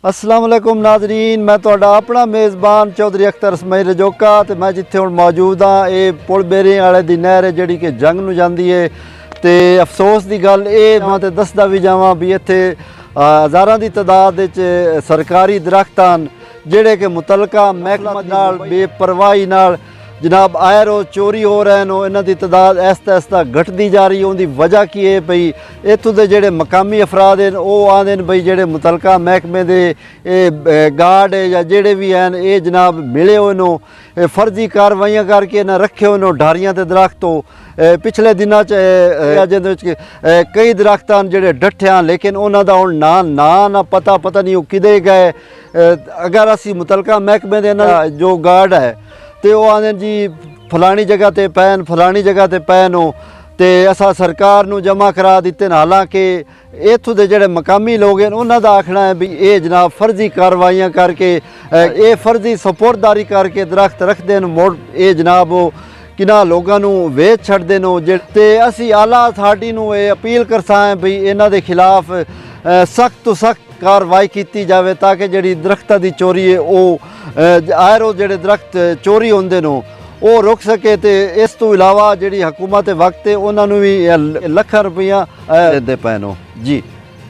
अस्सलाम वालेकुम नाजरीन, मैं तुहाडा अपना मेज़बान चौधरी अख्तर इसमाइल रजोका ते मैं जिथे हुण मौजूद हाँ ये पुल बेरे वाले दी नहर है जिहड़ी कि जंग नूं जांदी है। तो अफसोस की गल ये मैं तो दसदा भी जावां भी इत्थे हज़ारां की तादाद सरकारी दरख्त हैं जिहड़े कि मुतलका महकमा नाल बेपरवाही नाल जनाब आए रोज़ चोरी हो रहे हैं। इन्हां दी तादाद ऐसा ऐसा घटती जा रही है। उनकी वजह की है भई इत्थों के जिहड़े मकामी अफराद हैं वो आंदे ने भई जिहड़े मुतलका महकमे दे गार्ड या जिहड़े भी हैं ये जनाब मिले हुए नो फर्जी कार्रवाइयां करके इन्हें रखे हुए नो ढारियां ते दरख्तों। पिछले दिनों कई दरख्त हैं जिहड़े डट्ठे हैं लेकिन उन्हां दा हुण ना पता नहीं वो किदे गए। अगर असी मुतलका महकमे दे जो गार्ड है तो वो आंदे जी फलानी जगह ते पैन फलानी जगह ते पैन हो तो असा सरकार नूं जमा करा दिते। हालांकि इत्थों के जिहड़े मकामी लोग हैं उन्हां दा आखना है भी ये जनाब फर्जी कार्रवाइयां करके ये फर्जी सपोर्टदारी करके दरख्त रखते हैं मुड़ ये जनाब वो किन्हां लोगों नूं वेच छड्डदे ने। जिहड़े असी आला अथॉरिटी नूं ये अपील करसा है भी इन्हां दे खिलाफ सख्त तो सख्त कार्रवाई की जाए ताकि जिहड़ी दरख्तां दी चोरी है वो आए रोज़ जिहड़े दरख्त चोरी होंदे ने वो रुक सके। तो इस तो इलावा जिहड़ी हुकूमत वक्त है उन्होंने भी लखां रुपया दे पैन जी।